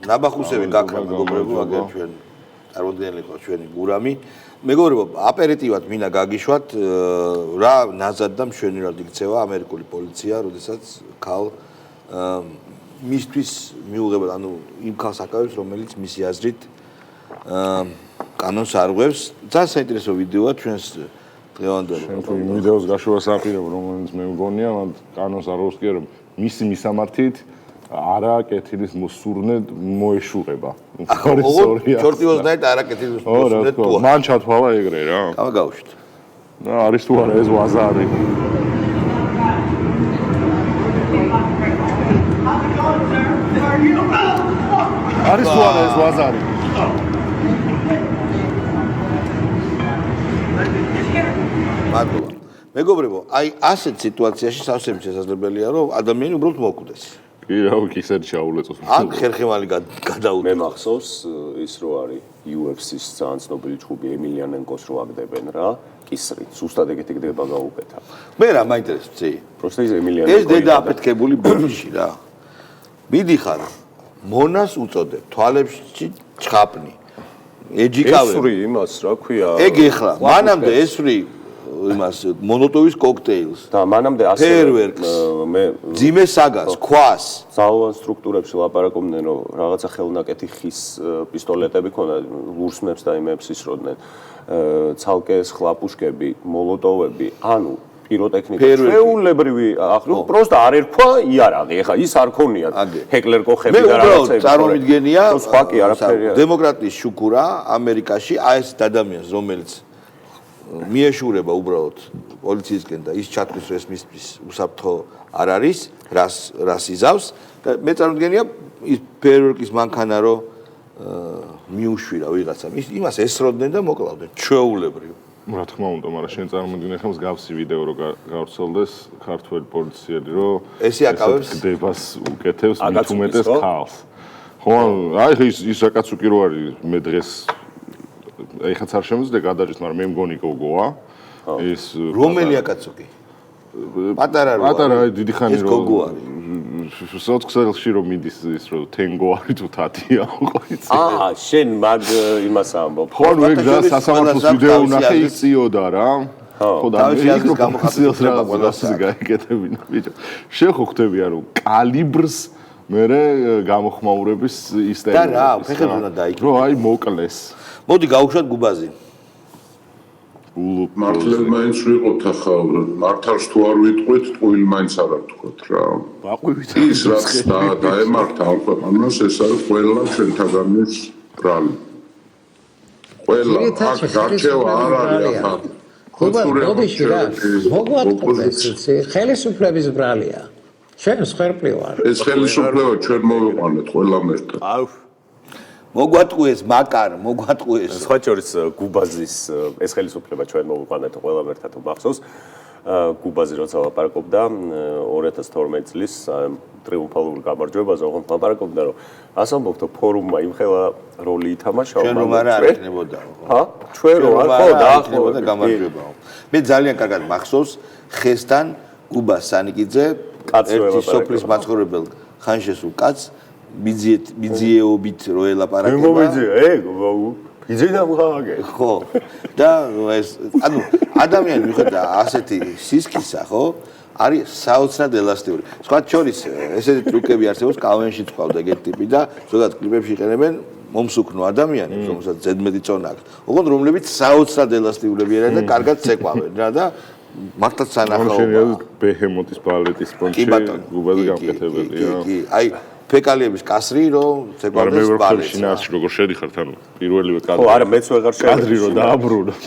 ნაბახუსები გაქრა მეგობრებო, აგერ ჩვენ წარმოდგენილი ყავს ჩვენი გურამი. მეგობრებო, აპერიტივად მინდა გაგიშვათ რა ნაზად და მშვენივრად იქცევა ამერიკული პოლიცია, როდესაც ქალ მისთვის მიუღება, ანუ იმ ქალს აკავებს, რომელიც მისი აზრით კანონს არღვევს. ძალიან საინტერესო ვიდეოა ჩვენს დღევანდელ. შენ ვიდეოს გაშვებას აპირებ, რომელიც მე მგონია, კანონს არღვევს კი არა, მისი მისამართით არა კეთილის მოსურნედ მოეშურება. ჩორტიოზნაირად არა კეთილის მოსურნედ თუ არა. მან ჩათვალა ეგრე რა. კამა გავუშვით. არის თუ არა ეს ვაზარი. არის თუ არა ეს ვაზარი. მადლობა. მეგობრებო, აი ასეთ სიტუაციაში სავსებით შესაძლებელია, რომ ადამიანი უბრალოდ მოკვდეს. კი რა, იქ ჩაულეწოს. აქ ხერხემალი გადაუდგა. მე მახსოვს ის რო არის UFC-ს ძალიან ცნობილი ჯგუფი ემილიანენკოს რო აგდებენ რა, კისრი, ზუსტად ეგეთი გდება გაუკეთა. მე რა მაინტერესებს ზე. პროსტა ის ემილიანენკო. ეს დედა აფეთქებული ბოლიში რა. მიდიხარ, მონას უწოდებ, თვალებში ჩხაპნი. ეჯიკავე. ესური იმას რა ქვია? ეგ ეხლა, მანამდე ესური იმას მონოტოვის კოქტეილს და მანამდე ასე ფერვერკს მე ძიმე საგას ქვას ძალოვან სტრუქტურებში ლაპარაკობდნენ რომ რაღაცა ხელნაკეთი ხის პისტოლეტები ქონდა ლურსმებს და იმებს ისროდნენ ცალკე ხლაპუშკები მოლოტოვები ანუ პიროტექნიკა შეულებრივი ახლა просто არ ერქვა იარაღი ეხა ის არ ქონია ჰეკლერ კოხები და რაღაცები მე წარმოვიდგენია სხვა კი არაფერია დემოკრატიის შუქურა ამერიკაში აი ეს ადამიანს რომელიც მიეშურება უბრალოდ პოლიციისკენ და ის ჩათვლის რომ ეს მისთვის უსაფრთხო არ არის რას იზავს და მე წარმოვიდგენია ის ფერვერკის მანქანა რომ მიუშვირა ვიღაცამ იმას ესროდნენ და მოკლავდნენ ჩვეულებრივ რა თქმა უნდა მაგრამ შენ წარმოვიდგინე ხა მსგავსი ვიდეო რომ გავრცელდეს ქართველი პოლიციელი რომ ესე აკავებს გდებას უკეთებს მithumetes ქალს ხო აი ის საკაც უკი რო არის მე დღეს ეხაც არ შემოძდე გადაჭრით, მაგრამ მე მგონი გოგოა. ეს რომელი აკაცუკი? პატარა რო. პატარა დიდი ხანი ეს გოგო არის. სოციალში რომ მიდის ის რომ თენგო არის თუ თათია, ხო იცი? შენ მაგ იმას ამბობ. ხო, ნუ ეგ და სასამართლოს ვიდეო ვნახე იწიოდა რა. ხო და ის გამოხატავს რაღაცას გაიგეთებინა ბიჭო. შენ ხო ხვდები რომ კალიბრს მერე გამოხმაურების ის და რა, ფეხები უნდა დაიქნა. რო აი მოკლეს. მოდი გავუშვათ გუბაზი. მართლაც მაინც ვიყოთ ახლა მართავს თუ არ ვიტყვით, ტყუილ მაინც არ ვთქვათ რა. აყვივით ის რაც დაემართა ამ ქვეყანას, ეს არის ყველა ჩვენთაგანის ბრალი. ყველა აქ გარჩევა არ არის ახლა. ხობოდიში რა. მოგვატყობეს, ხელისუფლების ბრალია. ჩვენ სხერფლი ვარ. ეს ხელისუფლება ჩვენ მოვიყვანეთ ყველა მერტად. მოგვატყუეს მაკარ, მოგვატყუეს. სხვა შორის გუბაზის ეს ხელისუფლება ჩვენ მოვიყვანეთ ყველა მერტად მახსოვს. გუბაზი როცა ლაპარაკობდა 2012 წლის ტრიუმფალურ გამარჯვებაზე, ოღონდ ლაპარაკობდა რომ ასე ამბობთ ფორუმმა იმხელა როლი ითამაშა, ჩვენ რომ არ იქნებოდა. ჰა? ჩვენ რომ არ ხო დაახლოვდა გამარჯვებაო. მე ძალიან კარგად მახსოვს ხესთან გუბას სანიკიძე ერთი სოფლის მაცხოვრებელ ხანშესულ კაცს ბიძიეობით რო ელაპარაკება. მე მომიძია, ბიძინა მღაგე. ხო. და ეს ანუ ადამიანი მიხედა ასეთი სისქისა, ხო? არის საოცრად ელასტიური. სხვა შორის ესეთი ტრუკები არსებობს, კალვენში წვავდა ეგეთი ტიპი და ზოგადად კლიპებში იყენებენ მომსუქნო ადამიანებს, რომელსაც ზედმეტი წონა აქვს. ოღონდ რომლებიც საოცრად ელასტიურები არიან და კარგად ცეკვავენ რა და მართლაც სანახაობა. ბეჰემოტის ბალეტის სპონსორი გუბაზე გამკეთებელია. კი, აი ფეკალიების კასრი რომ ცეკვავდეს ბალეტს. შინაში როგორ შედიხართ ანუ პირველივე კადრი. ხო, არა მეც ვეღარ შევედი. კადრი რომ დააბრუნოთ.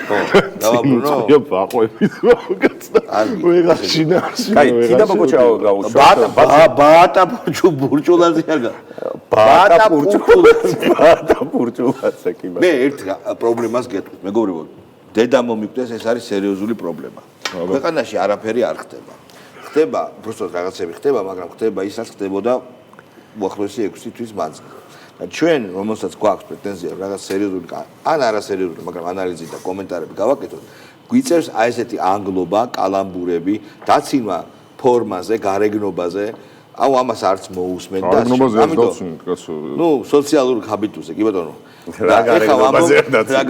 ხო, დავაბრუნო. იო ბაყვებით გავკაცდა. ვეღარ შინაში. კაი, კიდე მოგოჩაო გაუშვა. ბაატა ბურჭულაზე აღა. ბაატა ბურჭულაზე კი. მე ერთ პრობლემას გეტყვი, მეგობრებო. დედა მომიკვდეს, ეს არის სერიოზული პრობლემა. ქვეყანაში არაფერი არ ხდება. ხდება, უბრალოდ რაღაცები ხდება, მაგრამ ხდება ისაც ხდებოდა უახლოესი 6 თვის მანძილზე. და ჩვენ, რომელსაც გვაქვს პრეტენზია რაღაც სერიოზული ან არასერიოზული, მაგრამ ანალიზი და კომენტარები გავაკეთოთ, გვიწევს აი ესეთი ანგლობა, კალამბურები, დაცინვა ფორმაზე, გარეგნობაზე, აუ ამას არც მოусმენ და ამიტომ სოციალური ჰაბიტუსზე კი ბატონო რა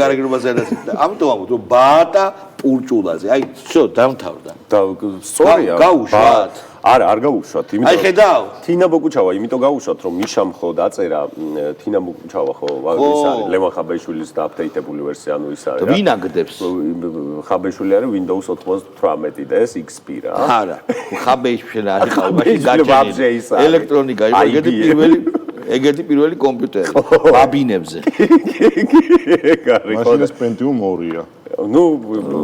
გარეგნობაზე ამიტომ ამბობ რომ ბაატა პურჭულაზე აი всё დამთავრდა და სწორია გაუშვათ არა არ გაუშვათ აი ხედავ თინა ბოკუჩავა იმიტომ გაუშვათ რომ მიშამ ხო დაწერა თინა ბოკუჩავა ხო ის არის ლევან ხაბეიშვილის დააპდეიტებული ვერსია ანუ ის არის ვინ აგდებს ხაბეიშვილი არის Windows 98 და ეს XP რა არა ხაბეიშვილი არის ხალხში გაჩენილი ელექტრონიკა ეგეთი პირველი კომპიუტერი ბაბინებზე მაშინ ეს Pentium 2-ია ნუ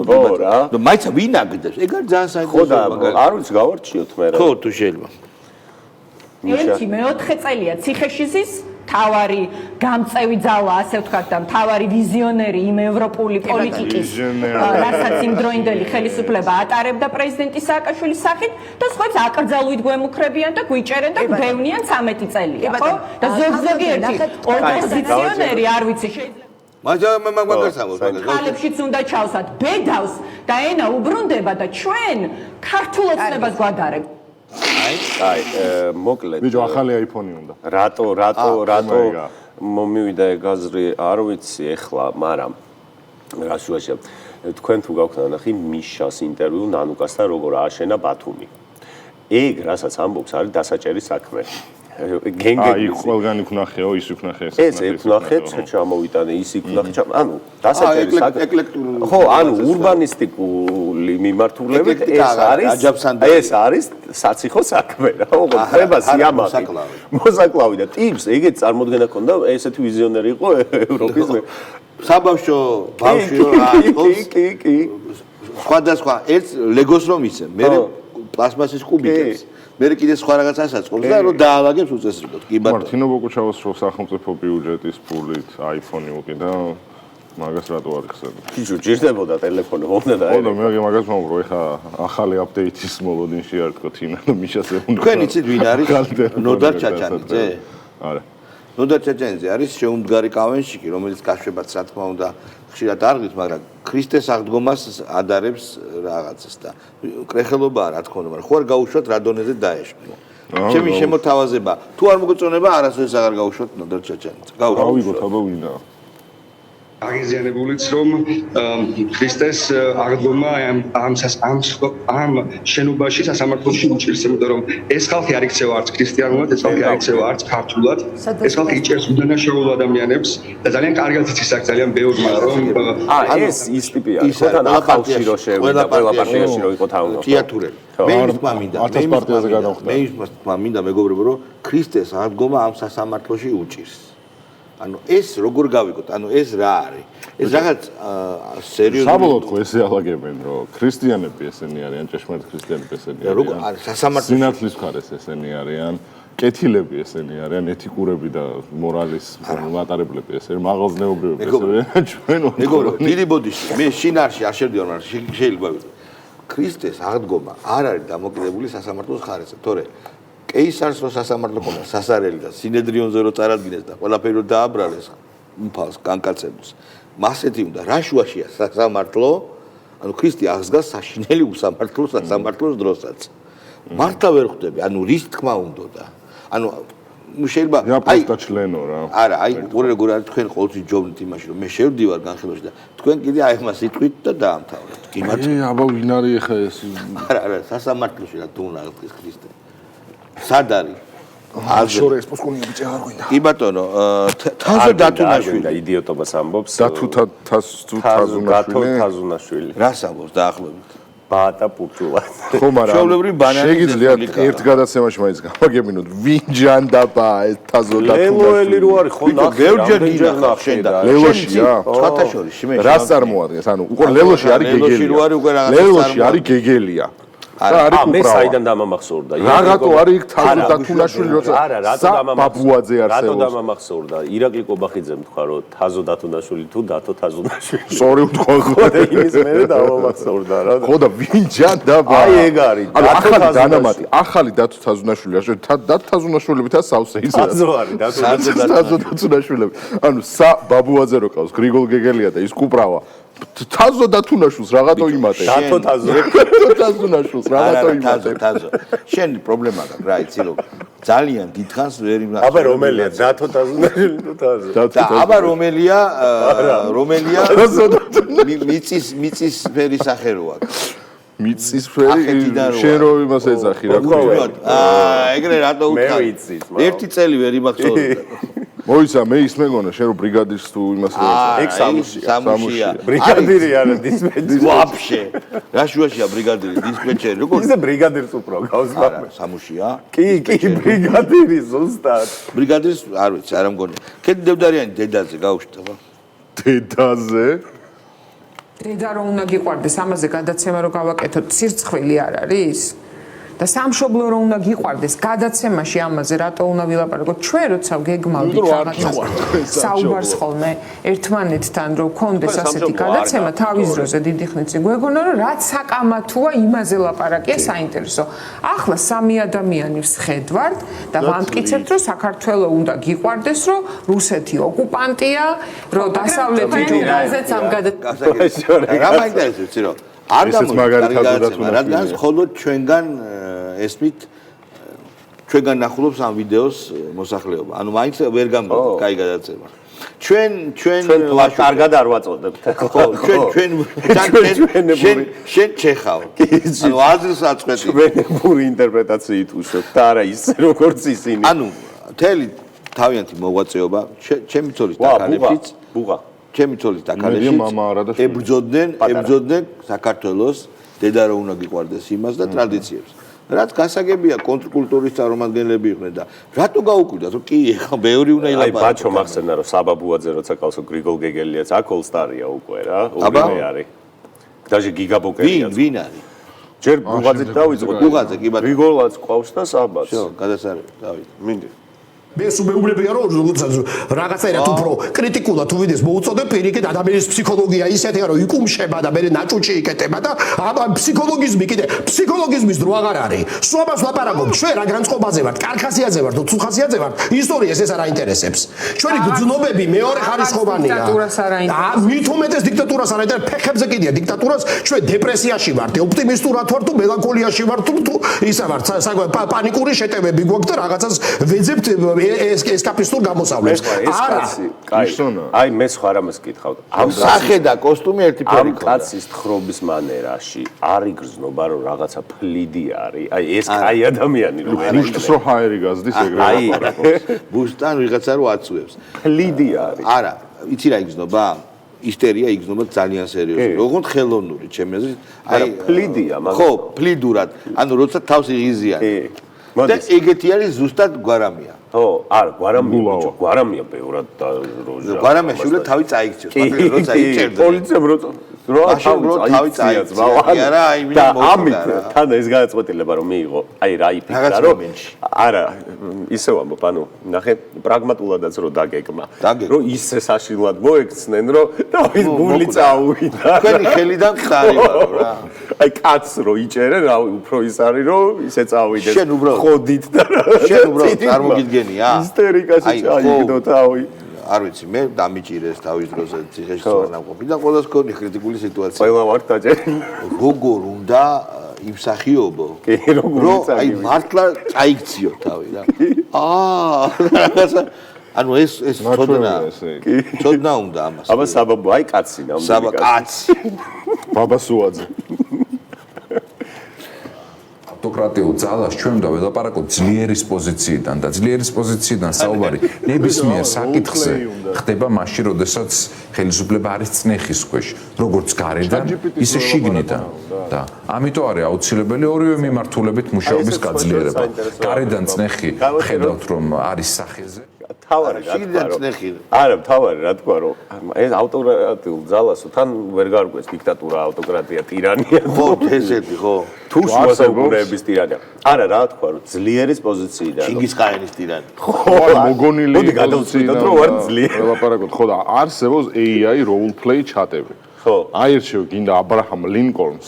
ბორა და მაიცა ვინ აგდებს ეგ არის ძალიან საინტერესო არ ვიცი გავარჩიოთ მე რა ხო თუ შეიძლება ერთი მეოთხე წელია ციხეშიზის თავარი გამწევი ძალა ასე ვთქვათ და თავარი ვიზიონერი იმ ევროპული პოლიტიკის რასაც იმ დროინდელი ხელისუფლება ატარებდა პრეზიდენტი სააკაშვილის სახით და სხვებს აკრძალვით გვემუქრებიან და გვიჭერენ და გვევნიან 13 წელია ხო და ზოგიერთი ოპოზიციონერი არ ვიცი შეიძლება ხალებშიც უნდა ჩავსვათ ბედავს და ენა უბრუნდება და ჩვენ ქართულ ოცნებას გვადარებთ აი მოკლედ ბიჭო ახალი iPhone-ი უნდა რატო მომივიდა ეგ აზრი არ ვიცი ეხლა მაგრამ რა შუაშია თქვენ თუ გაქვთ ნახი მიშას ინტერვიუ ნანუკასთან როგორ ააშენა ბათუმი ეგ რასაც ამბობს არის დასაჭერი საქმე აი ყველგან იქნახეო ის იქნახე ეს იქნახე ჩამოვიტანე ის იქნახე ანუ დასაჭერი საქმე ხო ანუ ურბანისტიკული მიმართულებით ეს არის საციხო საქმე რა ოღონდ ხება სიამაყე მოსაკლავი და ტიპს ეგეთ წარმოდგენა ქონდა ესეთი ვიზიონერი იყო ევროპის საბავშვო ბავშვი რა კი სხვადასხვა ერთ ლეგოს რომ იცე მე პლასმასის კუბიკებს მე კიდე სხვა რაღაცას აწყობს და რომ დაალაგებს უწესრიგოდ კი ბატონო მართინო ბოკუჩავას რო სახელმწიფო ბიუჯეტის პულით iPhone-ი უკიდა მაგას რატო არ ხსენებ ბიჭო ჯერდებოდა ტელეფონი მომდა და ხო და მე მაგას მომბრო ეხა ახალი აპდეიტის მოლოდინში არ თქო თინა და მიშას ემუნდა თქვენ იცით ვინ არის ნოდარ ჩაჭანიძე არა ნოდარ ჩაჭანიძე არის შეუმდგარი კავენშიკი რომელიც გაშვებაც რა თქმა უნდა ხშირად არღით მაგრამ ქრისტეს აღდგომას ადარებს რაღაცას და კრეხელობა რა თქმა უნდა მაგრამ ხო არ გაუშვათ რა დონეზე დაეშვა ჩემი შემოთავაზება თუ არ მოგწონება არასოდეს აღარ გაუშვათ ნოდარ ჩაჭანიძე გავიგოთ აბა ვინდა აგიზიანებულიც რომ ქრისტეს აღდგომა ამ შენობაში სასამართლოში უჭირს იმიტომ რომ ეს ხალხი არ იქცევა არც ქრისტიანულად ეს ხალხი არ იქცევა არც ქართულად ეს ხალხი იჭერს უდანაშაულ ადამიანებს და ძალიან კარგად იცის აქ ძალიან ბევრმა რომ ეს ის ტიპია ხო თან ახალში რო შევიდა ყველა პარტიაში რო იყო თავი თეატრელი მე ის თქმა მინდა მე ის თქმა მინდა მეგობრებო რომ ქრისტეს აღდგომა ამ სასამართლოში უჭირს ანუ ეს როგორ გავიგოთ ანუ ეს რა არის ეს რაღაც სერიოზული საბოლოოდ ხო ესე ალაგებენ რომ ქრისტიანები ესენი არიან ჭეშმარიტ ქრისტიანები ესენი არიან როგორ არის სასამართლოში სინათლის მხარეს ესენი არიან კეთილები ესენი არიან ეთიკურები და მორალის მატარებლები ესენი მაღალზნეობრივები ესენი ჩვენ მეგობრო დიდი ბოდიში მე შინარში არ შევდივარ მაგრამ შეიძლება ქრისტეს აღდგომა არ არის დამოკიდებული სასამართლოს ხარისზე თორე კეისარს რო სასამართლო ქონდა სასარელი და სინედრიონზე რო წარადგინეს და ყველაფერი რო დააბრალეს უმფალს განკაცებას მასეთი უნდა რა შუაშია სასამართლო ანუ ქრისტე აღსგას საშინელი უსამართლო სასამართლოს დროსაც მართლა ვერ ხვდები ანუ რის თქმა უნდა ანუ შეიძლება აი ჩლენო რა არა აი როგორ არის თქვენ ყოველთვის ჯობნით იმაში რომ მე შევდივარ განხილვაში და თქვენ კიდე აი ხმა სიტყვით და დაამთავრეთ კი მაგრამ აბა ვინ არის ახლა ეს არა სასამართლოში რა თუ უნდა აღდგეს ქრისტე სად არის შორეს პოსკონია ბიჭი აღარ გვინდა კი ბატონო თაზო დათუნაშვილი და იდიოტობას ამბობს თაზუნაშვილი რას ამბობს დაახლოებით ბაატა პურჭულა ხო მაგრამ შეგიძლიათ ერთ გადაცემაში მაინც გამაგებინოთ ვინ ჯანდაბა ეს თაზო დათუნაშვილი ლელოელი რო არის ხო ბევრჯერ გინახავ შენ და ლელოშია სხვათა შორის მე რას წარმოადგენს ანუ უკვე ლელოში არის გეგელია ლელოში არის გეგელია არა მე საიდან დამამახსოვრდა რატო არის იქ თაზო დათუნაშვილი როცა არა რატო ბაბუაძე არსებობს რატო დამამახსოვრდა ირაკლი კობახიძემ თქვა რომ თაზო დათუნაშვილი თუ დათო თაზუნაშვილი სწორი უთქვა და იმის მერე დამამახსოვრდა რა ხო და ვინ ჯანდაბა აი ეგ არის ახალი დანამატი ახალი დათო თაზუნაშვილი რა დათო თაზუნაშვილებითა სავსე ის თაზო არის თაზო თაზუნაშვილი ანუ ბაბუაძე რო ყავს გრიგოლ გეგელია და ის კუპრავა თაზო დათუნაშულს რაღაცო იმატე. დათო თაზო. თაზუნაშულს რაღაცო იმატე. თაზო. შენი პრობლემა გაქვს რა, იცი რომ ძალიან დიდხანს ვერ იმას. აბა რომელია დათო თაზუნაშვილი თუ თაზო? და აბა რომელია მიწის ფერი სახე რო აქვს. მიწის ფერი შენ რო იმას ეძახი რა ქვია. ეგრე რატო უთხარ? ერთი წელი ვერ იმახსოვრდა. მოიცა მე ის მეგონა შენ რო ბრიგადირს თუ იმას ეძახი. ეგ სამუშია. ბრიგადირი არა დისპეჩერი. ვაფშე. რა შუაშია ბრიგადირი, დისპეჩერი, როგორ? ისე ბრიგადირს უფრო გავს მაგრამ. სამუშია? კი, ბრიგადირი ზუსტად. ბრიგადირის არ ვიცი, არ მგონია. კეთ დევდარიანი დედაზე გაუშვება. დედაზე? დედა რომ უნდა გიყვარდეს, ამაზე გადაცემა რო გავაკეთოთ, სირცხვილი არ არის? და სამშობლო რომ უნდა გიყვარდეს, გადაცემაში ამაზე რატო უნდა ვილაპარაკოთ? ჩვენ როცა გეგმავდით რაღაცას საუბარს ხოლმე ერთმანეთთან რომ გქონდეს ასეთი გადაცემა თავის დროზე დიდი ხნით გვეგონა რომ რაც საკამათოა იმაზე ლაპარაკია საინტერესო. ახლა სამი ადამიანი ვსხედვართ და ვამტკიცებთ რომ საქართველოს უნდა გიყვარდეს რომ რუსეთი ოკუპანტია, რომ დასავლეთი რაზეც ამ გადაცემა რა მაინტერესებს იცი რომ არ გამოდიოდა, რადგან მხოლოდ ჩვენგან ესმით ჩვენგან ნახულობს ამ ვიდეოს მოსახლეობა. ანუ მაინც ვერ გამოდიოდა კაი გადაცემა. ჩვენ კარგად არ ვაწოდებთ. ხო, ჩვენ ჩეხავ. ანუ აზრს აწყვეტი. ჩვენებური ინტერპრეტაციით უშვებთ და არა ის როგორც ისინი. ანუ მთელი თავიანთი მოღვაწეობა ჩემი ცოლის დაკარებშიც ბუღა ჩემი ცოლის დაკარებშიც ებრძოდნენ საქართველოს დედა რო უნდა გიყვარდეს იმას და ტრადიციებს. რაც გასაგებია კონტრკულტურის წარმომადგენლები იყვნენ და რატო გაუკვირდათ რომ კი ეხა ბევრი უნდა ილაპარაკო. აი ბაჩო მახსენდა რომ საბა ბუაძე როცა ყავსო გრიგოლ გეგელიაც აქ ოლსტარია უკვე რა, ორივე არის. დაჟე გიგაბოკერია. ვინ არის? ჯერ ბუღაძით დავიწყოთ. ბუღაძე კი ბატონო. გრიგოლაც ყავს და საბაც. всё, გადასარევი, დავით. მინდი. მე სუბეუბნებია რომ რაღაცაერად უფრო კრიტიკულად თუ ვიდეს მოუწოდებ პირიქით ადამიანის ფსიქოლოგია ისეთია რომ იკუმშება და მე ნაჭუჭი იკეტება და აბა ფსიქოლოგიზმი კიდე ფსიქოლოგიზმის დრო აღარ არის. სვამას ლაპარაკობ ჩვენ რა განწყობაზე ვართ, კარქასიაზე ვართ, ცუხასიაზე ვართ, ისტორიას ეს არ აინტერესებს. ჩვენი გრძნობები მეორე ხარისხოვანია. მით უმეტეს დიქტატურას არ აინტერესებს, ფეხებზე კიდია დიქტატურას, ჩვენ დეპრესიაში ვართ, ოპტიმისტურად ვართ თუ მელანქოლიაში ვართ თუ ისა ვართ, პანიკური შეტევები გვაქვს და რაღაცას ვეძებთ ესკაპისტურ გამოსავლებს. არა, აი მე სხვა რამეს გითხავ. ამ სახე და კოსტუმი ერთი ფერი ქონდა. ამ კაცის თხრობის მანერაში არის გრძნობა რომ რაღაცა ფლიდი არის. აი ეს კაი ადამიანი რომ ბუშტს რო ჰაერი გაზდის ეგრე. აი ბუშტან ვიღაცა რო აწუებს. ფლიდი არის. არა, იცი რა იგრძნობა? ისტერია იგრძნობა ძალიან სერიოზულად. როგორც ხელოვნური ჩემი აზრით. აი ფლიდია, მაგრამ ხო, ფლიდურად. ანუ როცა თავს იღიზიან. და ეგეთი არის ზუსტად გვარამია. ხო, არა, გვარამია ბევრად და როჟა. გვარამია შეიძლება თავი წაიქცევს, მაგრამ როცა იჭერდა. პოლიციამ თავი წაიქცევს. არა, აი მინდა ამით თან ეს გადაწყვეტილება რომ მიიღო, აი რა იფიქრა რომ არა, ისევ ამბობ, ანუ ნახე, პრაგმატულადაც რომ დაგეგმა. რომ ისე საშინლად მოექცნენ, რომ თავის გული წაუვიდა. თქვენი ხელიდან ხარი ვარო რა. აი კაცს რო იჭერენ, რა უფრო ის არის რომ ისე წავიდეს. ხოდით და შენ უბრალოდ წარმოგიდგენია? ისტერიკაში ჩაიგდო თავი. არ ვიცი, მე დამიჭირეს თავის დროზე ციხეში სწორნამყოფი და ყოველას ქონი კრიტიკული სიტუაცია. ყველა ვარ დაჭერილი. როგორ უნდა იმსახიობო? რომ აი მართლა წაიქციო თავი რა. რაღაცა ანუ ეს ცოდნა უნდა ამას. აბა საბაბო, აი კაცი ნამდვილი. საბა კაცი. ბაბა სუაძე. ავტოკრატიულ ძალას ჩვენ უნდა ველაპარაკოთ ძლიერის პოზიციიდან და ძლიერის პოზიციიდან საუბარი ნებისმიერ საკითხზე ხდება მაშინ, როდესაც ხელისუფლება არის წნეხის ქვეშ, როგორც გარედან, ისე შიგნიდან. და ამიტომ არის აუცილებელი ორივე მიმართულებით მუშაობის გაძლიერება. გარედან წნეხი ხედავთ რომ არის სახეზე. თავარი რა თქვა რომ ეს ავტოკრატიულ ძალასო თან ვერ გარკვეს დიქტატურა, ავტოკრატია, ტირანია. ხო, ესეთი ხო. თუ შუასაუკუნეების ტირანია. არა რა თქვა რომ ძლიერის პოზიციიდან. ჩინგისხაენის ტირანი. ხო, მოგონილი. მოდი გადავწყვიტოთ რომ ვარ ძლიერი. ველაპარაკოთ, ხო და არსებობს AI role play ჩატები. ხო. აირჩევ გინდა აბრაჰამ ლინკოლნს.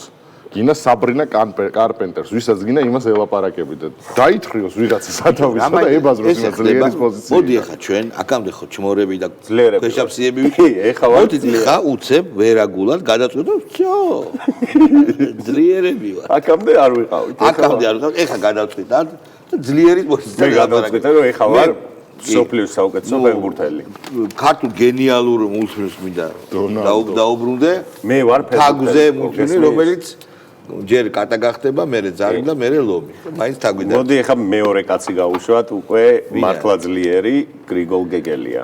გინა საბრინა კარპენტერს, ვისაც გინა იმას ელაპარაკები და დაითხრიოს ვიღაცა სათავისა და ებაზროს იმას ძლიერის პოზიციაზე. მოდი ახლა ჩვენ აქამდე ხო ჩმორები და ქვეშაფციები ვიყავით. მოდი ხა უცებ ვერაგულად გადაწყვეტ და всё. ძლიერები ვარ. აქამდე არ ვიყავით. აქამდე არ ვიყავით. ეხლა გადავწყვიტად და ძლიერის პოზიციაზე გადავწყვიტე რომ ეხლა ვარ სოფლის საუკეთესო ფეხბურთელი. ქართულ გენიალურ მულტფილმს მინდა დაუბრუნდე. მე ვარ თაგვზე მულტფილმი, რომელიც ჯერ კატა გახდება, მერე ძარი და მერე ლომი. მაინც თაგვიდან. მოდი ახლა მეორე კაცი გავუშვათ, უკვე მართლა ძლიერი გრიგოლ გეგელია.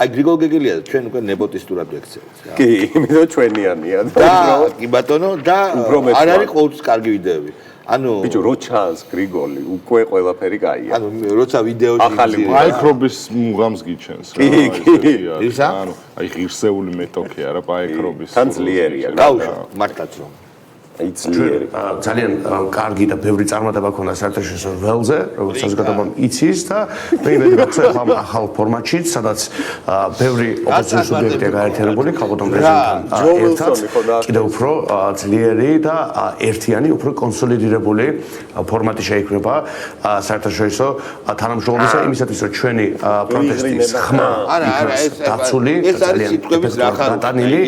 აი გრიგოლ გეგელია ჩვენ უკვე ნეპოტისტურად ვექცევთ რა. კი, იმიტომ ჩვენიანია და კი ბატონო და არ არის ყოველთვის კარგი ვიდეოები. ანუ ბიჭო რო ჩანს გრიგოლი უკვე ყველაფერი კაია. ანუ როცა ვიდეოში ახალი პაექრობის მუღამს გიჩენს რა. ისა? ანუ აი ღირსეული მეტოქი არა პაექრობის. თან ძლიერია. გავუშვა მართლაც რომ იძლიერი. ძალიან კარგი და ბევრი წარმატება ქონდა საერთაშორისო ველზე, როგორც საზოგადოებამ იცის და მე იმედი მაქვს ამ ახალ ფორმატში, სადაც ბევრი ოპოზიციური სუბიექტია გაერთიანებული ქალბატონ პრეზიდენტთან ერთად კიდევ უფრო ძლიერი და ერთიანი, უფრო კონსოლიდირებული ფორმატი შეიქმნება საერთაშორისო თანამშრომლობისა იმისათვის, რომ ჩვენი პროტესტის ხმა იქნას დაცული, ეს არის სიტყვების დატანილი.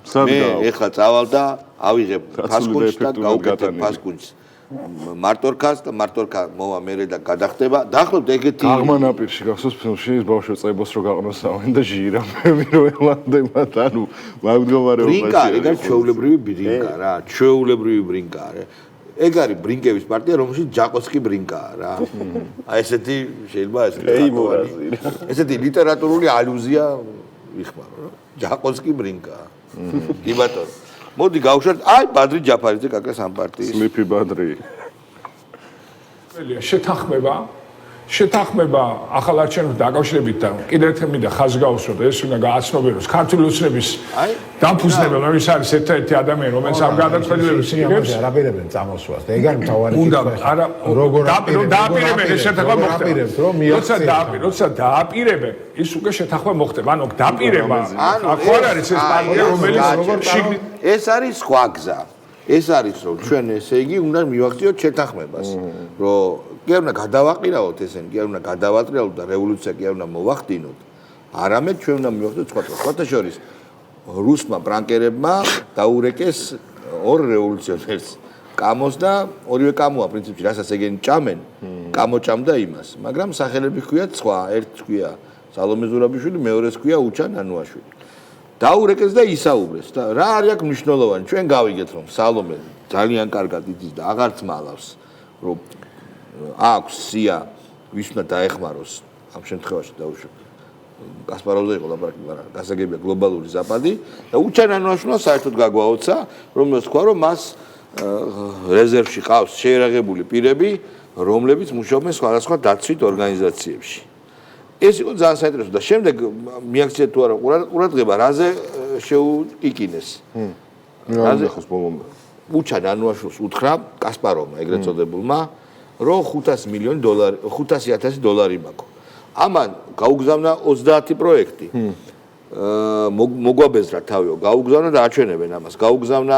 მე ეხლა წავალ და ავიღებ ფასკუნჩს და გავუკეთებ ფასკუნჩს მარტორქას და მარტორქა მოვა მერე და გადახდება დაახლოებით ეგეთი აღმანაპირში გახსოვს ფილმში ბავშვი წაიბოს რო გაყნოსავენ და ჟირა მე რო ელანდებათ ანუ მაგდომარეობაში ბრინკა ეგ არის ჩვეულებრივი ბრინკა რა ჩვეულებრივი ბრინკა რა ეგ არის ბრინკების პარტია რომელშიც ჯაკოსკი ბრინკაა რა აი ესეთი შეიძლება ესეთი ლიტერატურული ალუზია ვიხმარო რა ჯაკოსკი ბრინკაა კი ბატონო მოდი გავუშვათ აი ბადრი ჯაფარიძე კაკას ამ პარტიის სლიფი ბადრი შეთანხმება ახალ არჩევნებთან დაკავშირებით და კიდევ ერთხელ მინდა ხაზი გაუსვათ ეს უნდა გააცნობიეროს ქართული ოცნების დამფუძნებელ რომელიც არის ერთ-ერთი ადამიანი რომელიც ამ გადაწყვეტილებას იღებს არაპირებენ წამოსვლას და ეგ არის მთავარი უნდა არა როგორ დააპირებენ ეს შეთანხმება მოხდება როცა დააპირებენ ის უკვე შეთანხმება მოხდება ანუ დაპირება ახ არ არის ეს პარტია რომელიც ეს არის სხვა გზა ეს არის რომ ჩვენ ესე იგი უნდა მივახციოთ შეთანხმებას რომ კი არ უნდა გადავაყირავოთ ესენი კი არ უნდა გადავატრიალოთ და რევოლუცია კი არ უნდა მოვახდინოთ არამედ ჩვენ უნდა მივახციოთ სხვათა შორის რუსმა პრანკერებმა დაურეკეს ორ რევოლუციონერს კამოს და ორივე კამოა პრინციპში რასაც ეგენი ჭამენ კამო ჭამდა იმას მაგრამ სახელები ჰქვიათ სხვა ერთს ჰქვია სალომე ზურაბიშვილი მეორეს ჰქვია უჩა ნანუაშვილი დაურეკეს და ისაუბრეს და რა არის აქ მნიშვნელოვანი ჩვენ გავიგეთ რომ სალომე ძალიან კარგად იცის და აღარც მალავს რომ აქვს სია ვის უნდა დაეხმაროს ამ შემთხვევაში დაუშვათ კასპაროვზე იყო ლაპარაკი მაგრამ გასაგებია გლობალური ზაპადი და უჩა ნანუაშვილმა საერთოდ გაგვაოცა რომელს თქვა რომ მას რეზერვში ყავს შეერაღებული პირები რომლებიც მუშაობენ სხვადასხვა დაცვით ორგანიზაციებში ეს იყო ძალიან საინტერესო და შემდეგ მიაქციეთ თუ არა ყურადღება რაზე შეუკიკინეს რაზე ხოს ბოლომდე უჩა ნანუაშვილს უთხრა კასპაროვმა ეგრეთ წოდებულმა რომ $500,000 მაქვს ამან გაუგზავნა 30 პროექტი მოგვაბეზრა თავიო გაუგზავნა და აჩვენებენ ამას გაუგზავნა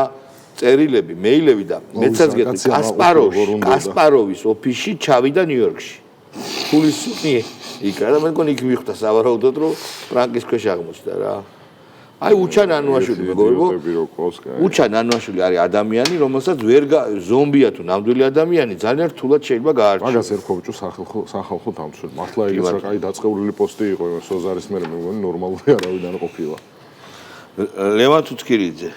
წერილები მეილები და მეცაც გეტყვი კასპაროვის ოფისში ჩავიდა ნიუ-იორკში ფულის სუნი იქ რა და მე მგონი იქ მივხვდა სავარაუდოდ რომ ფრანკის ქვეშ აღმოჩნდა რა აი უჩა ნანუაშვილი მეგობრებო უჩა ნანუაშვილი არის ადამიანი რომელსაც ვერ ზომბია თუ ნამდვილი ადამიანი ძალიან რთულად შეიძლება გაარჩიოს მაგას ერქობჭო სახალხო დამცველი მართლა ის რა კაი დაწყევრილი პოსტი იყო იმ სოზარის მე მგონი ნორმალური არავიდან ყოფილა ლევან თუცქირიძე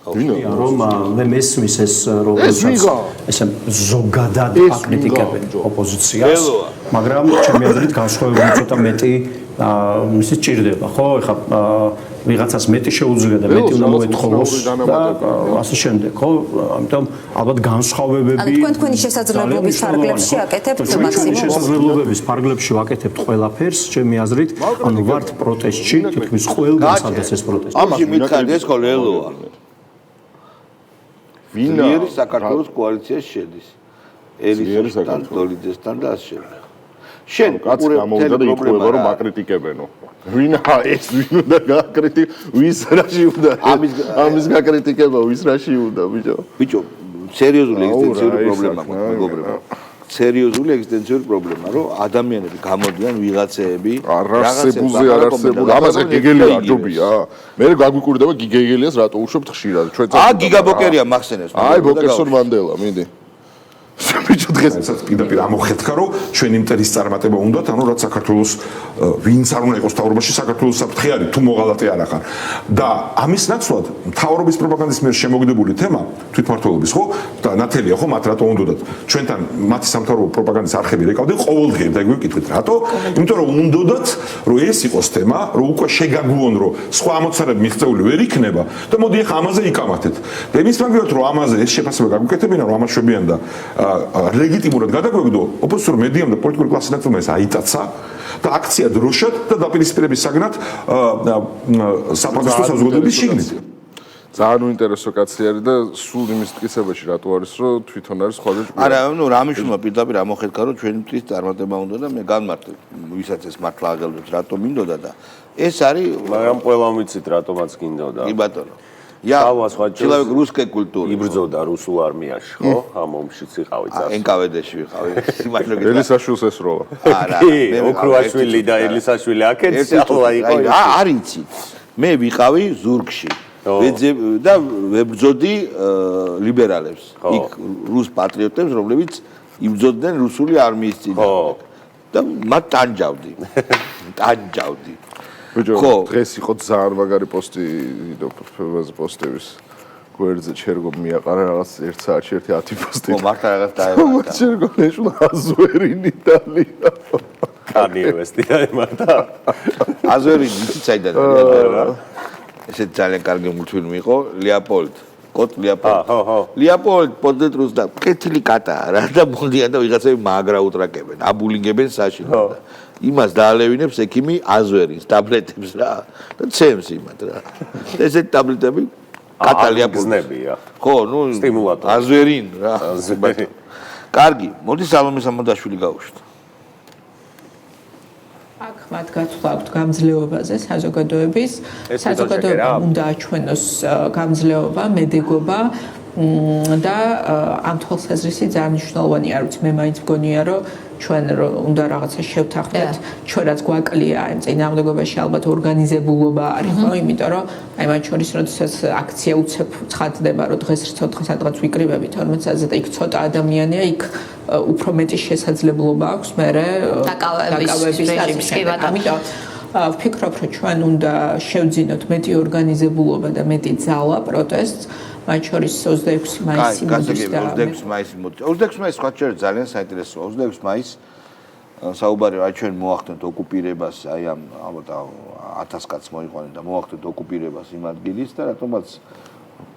რომ მე მესმის ეს რომელსაც ესე ზოგადად აკრიტიკებენ ოპოზიციას მაგრამ ჩემი აზრით განსხვავებული ცოტა მეტი მისი ჭირდება ხო ეხა ვიღაცას მეტი შეუძლია და მეტი უნდა მოეთხოვოს და ასე შემდეგ ხო ამიტომ ალბათ განსხვავებები ანუ თქვენი შესაძლებლობის ფარგლებში აკეთებთ მაქსიმუმს შესაძლებლობების ფარგლებში ვაკეთებთ ყველაფერს ჩემი აზრით ანუ ვართ პროტესტში თითქმის ყველგან სადაც ეს პროტესტი ამაში მითხარით ეს ხო ლელოა ვინაერი საქართველოს კოალიციაში შედის ელისთან დოლიძესთან და ასე შემდეგ შენ კაც გამოვიდა და იყვება რომ აკრიტიკებენო ვინა ეს ვინ უნდა გაკრიტიკოს, ვის რაში უნდა ამის გაკრიტიკება, ვის რაში უნდა ბიჭო. სერიოზული ეგზისტენციური პრობლემა გვაქვს მეგობრებო. სერიოზული ეგზისტენციური პრობლემა, რომ ადამიანები გამოდიან ვიღაცეები არასებულზე არასებული. ამაზე გიგელი არ ჯობია. მე გაგვიკვირდება გიგელიას რატო უშვებთ ხშირად. ჩვენ გიგაბოკერია მახსენებს. აი ბოკერსონ მანდელა, მინდი. ბიჭო დღესაც პირდაპირ ამოხეთქა რომ ჩვენ იმტერის წარმატება უნდათ ანუ რაც საქართველოს ვინც არ უნდა იყოს თავრობაში საქართველოს საფრთხე არის თუ მოღალატე არ ახარ და ამის ნაცვლად თავრობის პროპაგანდის მიერ შემოგდებული თემა თვითმმართველობის ხო და ნათელია ხო მათ რატო უნდათ ჩვენთან მათი სამთავრობო პროპაგანდის არხები რეკავდნენ ყოველდღე და გვიკითხეთ რატო იმიტომ რომ უნდათ რომ ეს იყოს თემა რომ უკვე შეგაგუონ რომ სხვა ამოცანები მიღწეული ვერ იქნება და მოდი ახლა ამაზე იკამათეთ და იმის მაგალითად რომ ამაზე ეს შეფასება გაგვიკეთებინა რომ ამაშვებიან და ლეგიტიმურად გადაგვეგდო ოპოზიციურ მედიამ და პოლიტიკური კლასის ნაწილმა ეს აიტაცა და აქცია დროშად და დაპირისპირების საგნად საპროტესტო საზოგადოების შიგნით ძალიან უინტერესო კაცი არის და სულ იმის მტკიცებაში რატო არის რომ თვითონ არის ხვალე ჭკვია არა ნუ რამიშვილმა პირდაპირ ამოხეთქა რომ ჩვენი მტრის წარმატება უნდა და მე განმარტებ ვისაც ეს მართლა აგელვებს рато მინდოდა და ეს არის მაგრამ ყველამ ვიცით რატომაც გინდოდა კი ბატონო человек русской культуры იბრძოდა რუსულ არმიაში ხო ამ ომშიც იყავი წარსულში NKVD-ში ვიყავი სიმართლე ელისაშვილს ესროლა არა მე ოქროაშვილი და ელისაშვილი აქეთ შეალა იყო არიცით მე ვიყავი ზურგში და ვებრძოდი ლიბერალებს იქ რუს პატრიოტებს რომლებიც იბრძოდნენ რუსული არმიის წინააღმდეგ და მათ ტანჯავდი ხო დღეს იყო ძალიან მაგარი პოსტი ფებაზე პოსტების გვერდზე ჩერგო მიაყარა რაღაც 1 საათში 10 პოსტი ხო მართლა რაღაც დაემატა ჩერგო ეშულა აზვერინი იტალია კანიევესტი დაემატა აზვერინი იცით საიდან ესე ძალიან კარგი მულტფილმი იყო ლეოპოლდ კოტ ლეოპოლდ პორტრეტს და კეთილი კატა რა და მოდიან და ვიღაცები მაგრა უტრაკებენ აბულინგებენ საშინო და იმას დაალევინებს ექიმი აზვერინს ტაბლეტებს რა და ცემს იმათ რა ესეთ ტაბლეტები კატალია გზნებია ხო ნუ სტიმულატორი აზვერინ რა კარგი მოდი სალომე სამონდაშვილი გავუშვით აქ მათ გაცვლავთ გამძლეობაზე საზოგადოების საზოგადოება უნდა აჩვენოს გამძლეობა მედეგობა და ამ თვალსაზრისით ძალიან მნიშვნელოვანი არ ვიცი მე მაინც მგონია რომ ჩვენ უნდა რაღაცა შევთანხმდეთ ჩვენ რაც გვაკლია იმ წინააღმდეგობაში ალბათ ორგანიზებულობა არის ხო იმიტომ რომ აი მათ შორის როდესაც აქცია უცებ ცხადდება რომ დღეს რცოდღე სადღაც ვიკრიბებით 40 საათზე და იქ ცოტა ადამიანია იქ უფრო მეტი შესაძლებლობა აქვს მე დაკავების ამიტომ ვფიქრობ რომ ჩვენ უნდა შევძინოთ მეტი ორგანიზებულობა და მეტი ძალა პროტესტს მათ შორის 26 მაისი მოდის და 26 მაისი მოდის 26 მაისი სხვა შეიძლება ძალიან საინტერესოა 26 მაისი საუბარი რა ჩვენ მოახდენთ ოკუპირებას აი ამ ალბათ 1000 კაცს მოიყვანენ და მოახდენთ ოკუპირებას იმ ადგილის და რატომაც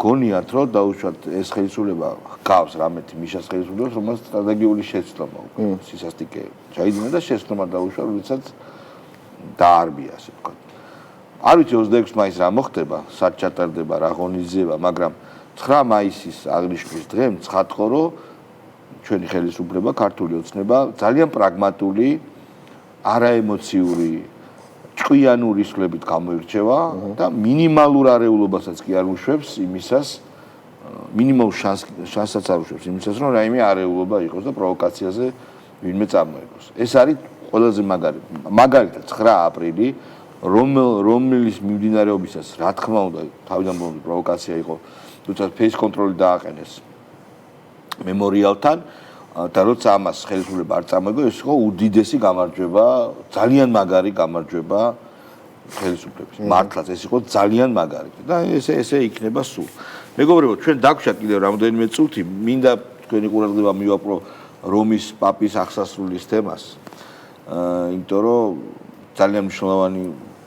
გონიათ რომ დაუშვათ ეს ხელისუფლება ჰგავს რამეთი მიშას ხელისუფლებას რომელსაც სტრატეგიული შეცდომა უკვე სისასტიკე ჩაიდინა და შეცდომა დაუშვა როდესაც დაარბია ასე ვთქვათ არ ვიცი 26 მაისს რა მოხდება სად ჩატარდება რა ღონისძიება მაგრამ 9 მაისის აღნიშვნის დღე მცხადყო რომ ჩვენი ხელისუფლება ქართული ოცნება ძალიან პრაგმატული არაემოციური ჭკვიანური სვლებით გამოირჩევა და მინიმალურ არეულობასაც კი არ უშვებს იმისას მინიმალურ შანსსაც არ უშვებს იმისას რომ რაიმე არეულობა იყოს და პროვოკაციაზე ვინმე წამოეკოს ეს არის ყველაზე მაგალითად 9 აპრილი რომლის მიმდინარეობისას რა თქმა უნდა თავიდან ბოლომდე პროვოკაცია იყო თუმცა ფეის კონტროლი დააყენეს მემორიალთან და როცა ამას ხელისუფლება არ წამოიგო ეს იყო უდიდესი გამარჯვება ძალიან მაგარი გამარჯვება ხელისუფლების მართლაც ეს იყო ძალიან მაგარი და ესე იქნება სულ მეგობრებო ჩვენ დაგვშა კიდევ რამდენიმე წუთი მინდა თქვენი ყურადღება მივაპყრო რომის პაპის აღსასრულის თემას იმიტომ რომ ძალიან მნიშვნელოვანი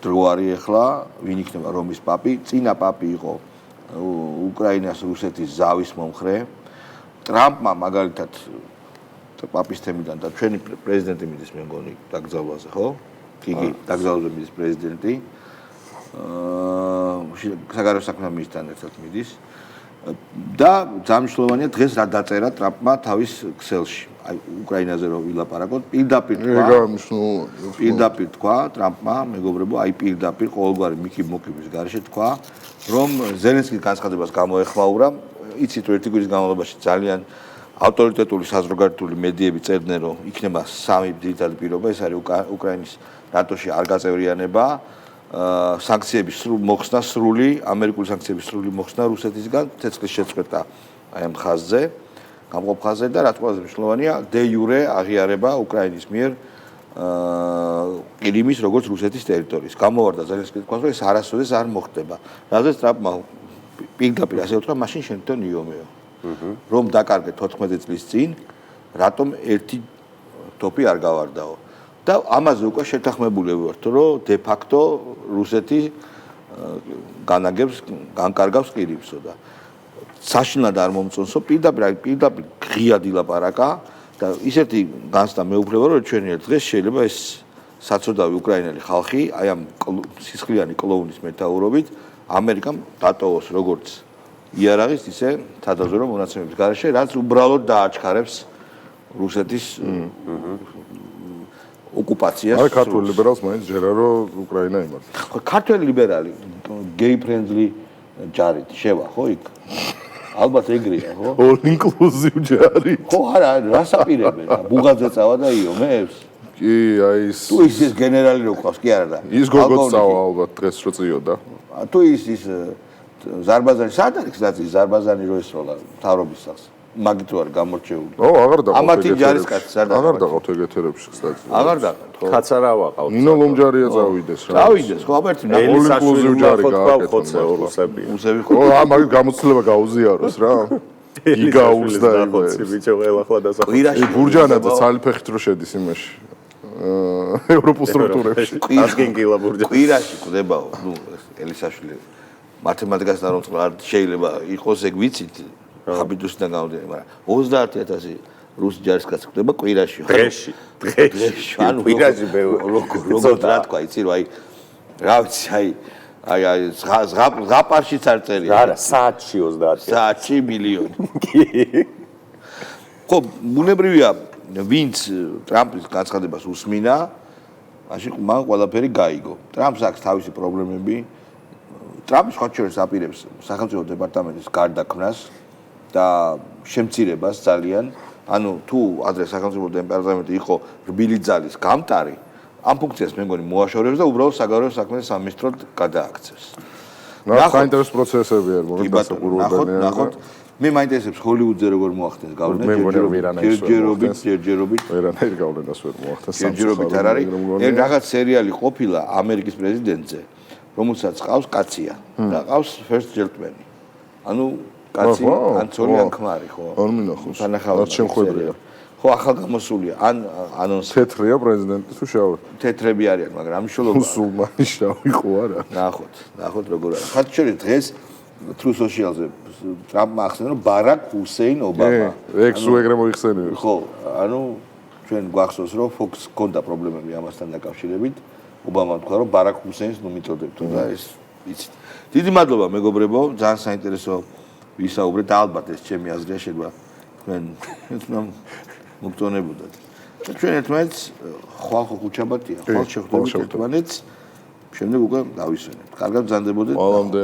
დრო არის ახლა ვინ იქნება რომის პაპი წინა პაპი იყო უკრაინას რუსეთის ზავის მომხრე ტრამპმა მაგალითად პაპის თემიდან და ჩვენი პრეზიდენტი მიდის მე მგონი დაკრძალვაზე ხო კი დაკრძალვაზე მიდის პრეზიდენტი საგარეო საქმეთა მინისტრთან ერთად მიდის და ძამშლოვანია დღეს რა დაწერა ტრამპმა თავის ქსელში. აი უკრაინაზე რო ვილაპარაკოთ, პირდაპირ თქვა ტრამპმა, მეგობრებო, აი პირდაპირ ყოველგვარი მოკიბის გარეშე თქვა, რომ ზელენსკის განცხადებას გამოეხმაურა, იცით რომ ერთი კვირის განმავლობაში ძალიან ავტორიტეტული საზოგადოებრივი მედიები წერდნენ, რომ იქნება სამი ძირითადი პირობა, ეს არის უკრაინის ნატოში არ გაწევრიანება, სანქციების მოხსნა სრული, ამერიკული სანქციების სრული მოხსნა რუსეთისგან, ცეცხლის შეწყვეტა აი ამ ხაზზე, გამყოფ ხაზზე და რაც ყველაზე მნიშვნელოვანია, დე იურე აღიარება უკრაინის მიერ ყირიმის როგორც რუსეთის ტერიტორიის. გამოვარდა ზელენსკის თქვას, რომ ეს არასოდეს არ მოხდება. რადგან ტრამპმა პირდაპირ ასე უთხრა, მაშინ შენ თვითონ იომეო. რომ დაკარგე 14 წლის წინ, რატომ ერთი ტოპი არ გავარდაო. და ამაზე უკვე შეთანხმებული ვართ, რომ დე ფაქტო რუსეთი განკარგავს ყირიმსო და საშინლად არ მომწონსო, პირდაპირ ღიად ილაპარაკა და ისეთი განცდა მეუფლება, რომ ჩვენი ერთ დღეს შეიძლება ეს საწოდავი უკრაინელი ხალხი აი ამ სისხლიანი კლოუნის მეთაურობით ამერიკამ დატოვოს როგორც იარაღის ისე სადაზვერო მონაცემების გარეშე, რაც უბრალოდ დააჩქარებს რუსეთის ოკუპაციას. აი ქართული ლიბერალს მაინც ჯერა რომ უკრაინა იმართა. ქართული ლიბერალი გეი ფრენდლი ჯარით შევა ხო იქ? ალბათ ეგრეა ხო? All inclusive ჯარი. ხო არა, რას აპირებენ? ბუღაძე წავა და იომებს? კი, აი ის თუ ის გენერალი რო ყავს, კი არა და. ის გოგოც წავა ალბათ დღეს რო წიოდა. თუ ის ზარბაზანი სად არის გზაცი ზარბაზანი რო ესროლა მთავრობის სახს. მაგით ვარ გამორჩეული. აღარ დაყავთ. ამათი ჯარისკაცი სად არის? აღარ დაყავთ ეგეთერებში ხსნაც. აღარ დაყავთ, ხო. კაც არა ვაყავთ. ნინო ლომჯარია წავიდეს რა. წავიდეს, ხო, აბერტი ელისაშვილი ჯარი გააკეთა. ხოცე რუსები. რუსები ხო, მაგით გამოცდილება გაუზიაროს რა. გიგაუს და ხოცი ბიჭო ელახლა დასახელე. ბურჯანაძე ცალიფეხით რო შედის იმაში. ევროპულ სტრუქტურებში. ასგენგილა ბურჯანაძე. კვირაში ყდებაო, ნუ ელისაშვილი მათემატიკასთან რომ შეიძლება იყოს ეგ ვიცით. ხაბიდუსიდან გამოდიან, მაგრამ 30000 რუსი ჯარისკაცი ხდება კვირაში. დღეში. ანუ კვირაში როგორ რა თქვა, იცი რომ აი რა ვიცი, აი ზღაპარშიც არ წერია. არა, საათში 30. საათში მილიონი. ხო, ბუნებრივია, ვინც ტრამპის განცხადებას უსმინა, მაშინ მან ყველაფერი გაიგო. ტრამპს აქვს თავისი პრობლემები. ტრამპი სხვა შორის აპირებს სახელმწიფო დეპარტამენტის გარდაქმნას და შემცირებას ძალიან, ანუ თუ ადრე სახელმწიფო დეპარტამენტი იყო რბილი ძალის გამტარი, ამ ფუნქციას მე მგონი მოაშორებს და უბრალოდ საგარეო საქმეთა სამინისტროდ გადააქცევს. საინტერესო პროცესები არ მოგდასაყურებელი. ნახოთ, მე მაინტერესებს ჰოლივუდზე როგორ მოახდენს გავლენა, ჯერჯერობით. ვერანაირ გავლენას ვერ მოახდენს. ჯერჯერობით არ არის. ერთ რაღაც სერიალი ყოფილა ამერიკის პრეზიდენტზე, რომელსაც ყავს კაცია და ყავს first gentleman. ანუ კაცი ანცოლი ან ქმარი ხო? არ მინახავს. თანახავად შემხვედრია. ხო, ახალ გამოსულია. ან ანონსი. თეთრია პრეზიდენტი თუ შავი? თეთრები არიან, მაგრამ მნიშვნელობა. მუსულმანი შავი ხო არა? ნახოთ როგორ არის. ხათ შორის დღეს True Social-ზე ტრამპმა ახსენა რომ ბარაკ ჰუსეინ ობამა. ექსუ ეგრე მოიხსენიებს. ხო, ანუ ჩვენ გვახსოვს რომ Fox ჰქონდა პრობლემები ამასთან დაკავშირებით. ობამამ თქვა რომ ბარაკ ჰუსეინს ნუ მიწოდებთ და ეს იცით. დიდი მადლობა მეგობრებო, ძალიან საინტერესო ვისაუბრეთ და ალბათ ეს ჩემი აზრია შეიძლება თქვენ მოგწონებოდათ. ჩვენ ერთმანეთს ხვალ ხუჩაბატია, ხვალ შეხვდებით ერთმანეთს. შემდეგ უკვე დავისვენებთ. კარგად ბრძანდებოდეთ. მალამდე